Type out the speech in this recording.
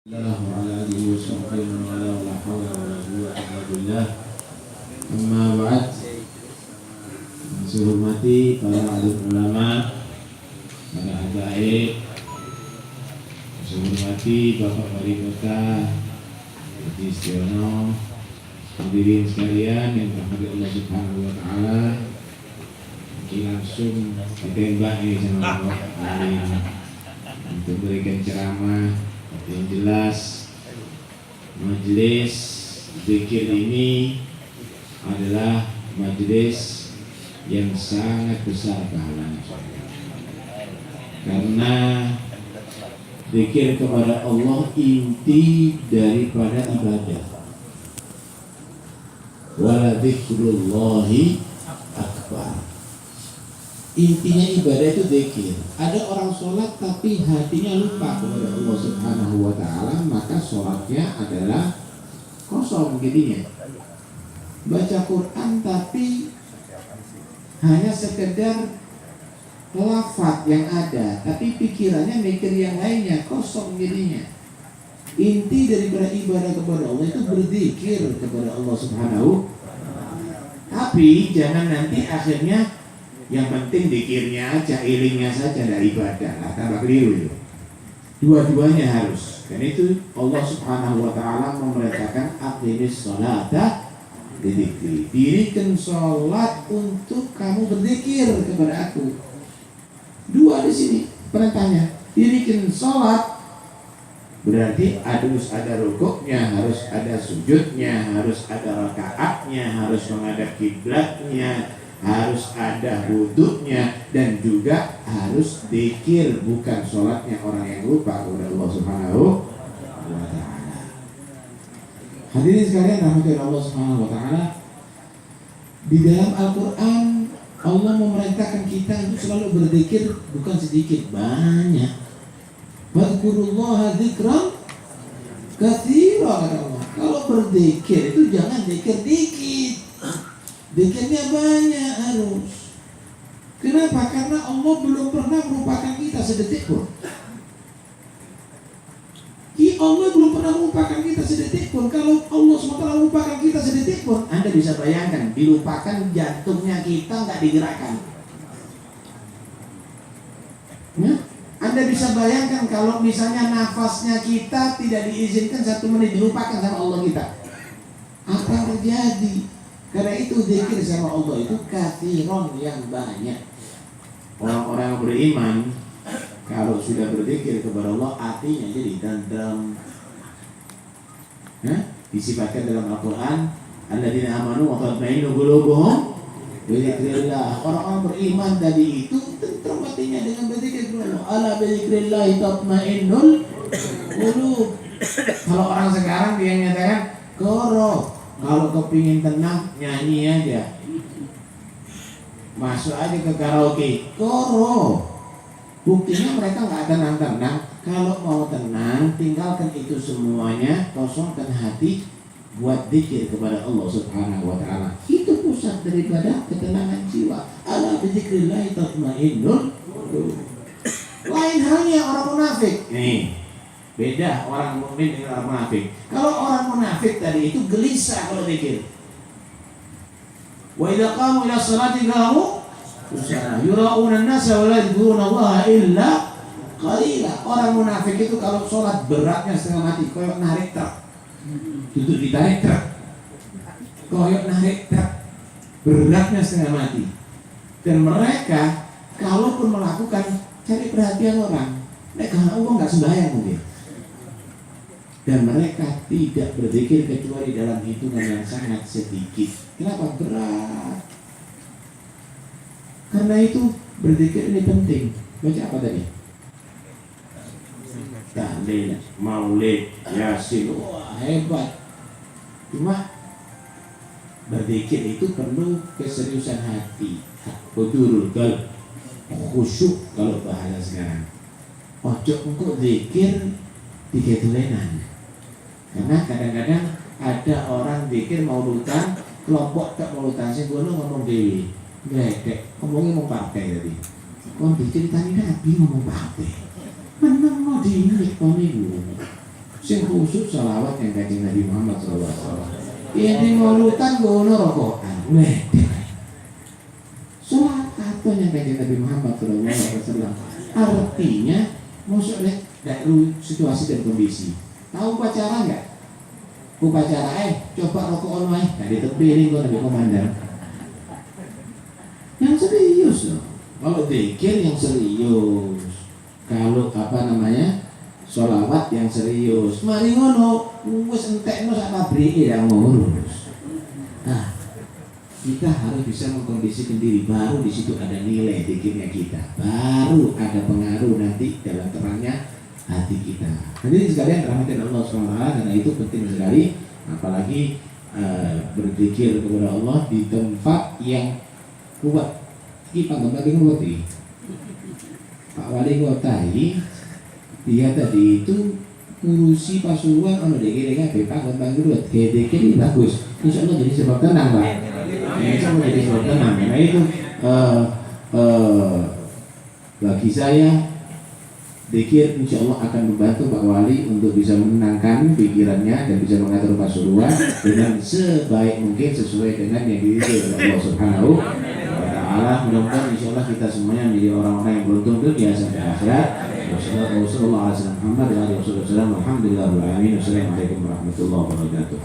Allah wa ala alihi wa sahbihi wa la hawla wa la quwwata illa billah. Amma ba'd. Saya hormati para alim ulama, para habaib. Saya hormati Bapak Wali Kota Haji Istiono, hadirin sekalian yang dirahmati Allah Subhanahu wa taala. Langsung ditembak ini sama Bapak Alim untuk berikan ceramah. Yang jelas, majelis zikir ini adalah majelis yang sangat besar pahalanya, karena zikir kepada Allah inti daripada ibadah. Wala dzikrullahi akbar. Intinya ibadah itu zikir. Ada orang sholat tapi hatinya lupa kepada Allah Subhanahu wa taala, maka sholatnya adalah kosong jadinya. Baca Quran tapi hanya sekedar lafaz yang ada, tapi pikirannya mikir yang lainnya, kosong jadinya. Inti daripada ibadah kepada Allah itu berzikir kepada Allah Subhanahu. Tapi jangan nanti akhirnya yang penting zikirnya aja, ilingnya saja, dari ibadah lah, tambah keliru itu. Dua-duanya harus. Dan itu Allah Subhanahu wa taala memerintahkan aqimis sholata lidzikri. Dirikan sholat untuk kamu berzikir kepada aku. Dua di sini perintahnya. Dirikan sholat berarti harus ada rukuknya, harus ada sujudnya, harus ada rakaatnya, harus menghadap kiblatnya, harus ada wudhunya, dan juga harus dzikir, bukan sholatnya orang yang lupa kepada Allah Subhanahu wa ta'ala. Hadirin sekalian rahmatullahi Allah Subhanahu wa ta'ala, di dalam Al-Quran Allah memerintahkan kita untuk selalu berzikir, bukan sedikit, banyak. Wadhkurullaha dzikran katsira, kata Allah. Kalau berzikir itu jangan zikir dikit, zikirnya banyak harus. Kenapa? Karena Allah belum pernah melupakan kita sedetik pun. Allah belum pernah melupakan kita sedetik pun. Kalau Allah SWT melupakan kita sedetik pun, Anda bisa bayangkan, dilupakan jantungnya kita nggak digerakkan. Nah, Anda bisa bayangkan kalau misalnya nafasnya kita tidak diizinkan 1 menit, dilupakan sama Allah kita, apa yang terjadi? Karena itu zikir sama Allah itu katsiron, yang banyak. Orang-orang yang beriman kalau sudah berzikir kepada Allah, hatinya jadi tenteram. Disifatkan dalam Al-Quran, alladzina amanu wa tatma'innu qulubuhum bi dzikrillah. Orang-orang beriman tadi itu tenteram hatinya dengan berzikir kepada Allah. Ala bi dzikrillah tatma'innul qulub. Kalau orang sekarang dia nyatakan koro, kalau kepingin tenang nyanyi aja, masuk aja ke karaoke, koro. Buktinya mereka nggak tenang-tenang. Kalau mau tenang, tinggalkan itu semuanya, kosongkan hati buat zikir kepada Allah Subhanahu wa taala. Itu pusat daripada ketenangan jiwa. Ala bizikrillah tatmainnul qulub. Lain halnya orang munafik. Nih, beda orang mukmin dengan orang munafik. Kalau orang munafik tadi itu gelisah kalau zikir. Wa idza qamu ila sholati qamu yura'una an-nasa wa la yadhkuruna Allah illa qalila. Orang munafik itu kalau sholat beratnya setengah mati, koyok narik truk, duduk ditarik truk, koyok narik truk, beratnya setengah mati. Dan mereka kalaupun melakukan, cari perhatian orang, mereka Allah nggak sembahyang mungkin. Dan mereka tidak berzikir kecuali dalam hitungan yang sangat sedikit. Kenapa? Berat. Karena itu berzikir ini penting. Baca apa tadi? Tahlil, maulid, yasin. Wah, hebat. Cuma berzikir itu perlu keseriusan hati, hudurul qalb, khusyuk kalau bahasa sekarang. Ojo engko zikir diketulenan. Karena kadang-kadang ada orang zikir mauludan, kelompok tak mauludan sing ngono ngomong dewi. Gledek, ngomongnya mau partai tadi. Kau diceritain Nabi ngomong partai. Menang mau diinik kau nih. Sing khusus selawat yang Kanjeng Nabi Muhammad SAW. Yang di maulutan gono rokokan. Sholat apa yang Kanjeng Nabi Muhammad SAW? Artinya, maksudnya dari situasi dan kondisi. Tahu upacara nggak? Upacara coba rokok online. Gak ditepirin kok Nabi Komandan. Yang serius loh. Kalau zikir yang serius. Kalau sholawat yang serius. Mari ngono, wis entekno sak pabrike ya ngurus. Nah, kita harus bisa mengkondisikan diri. Baru di situ ada nilai zikirnya kita. Baru ada pengaruh nanti dalam terangnya hati kita. Jadi sekalian rahmatin Allah SWT, karena itu penting sekali. Apalagi berzikir kepada Allah di tempat yang kuat. Ini panggung kuat ini. Pak Wali Kota ini dia tadi itu ngurusi Pasuruan ono DKDKB Pak Gembang Gerut GDK ini bagus, insya Allah jadi sebab tenang Pak, insya Allah jadi sebab tenang. Karena itu bagi saya Dikir insya Allah akan membantu Pak Wali untuk bisa menenangkan pikirannya dan bisa mengatur Pasuruan dengan sebaik mungkin sesuai dengan yang diridhoi oleh Allah Subhanahu wa Ta'ala. Mudah-mudahan insya Allah kita semuanya menjadi orang-orang yang beruntung dunia sampai akhirat. Wassalamualaikum warahmatullahi wabarakatuh.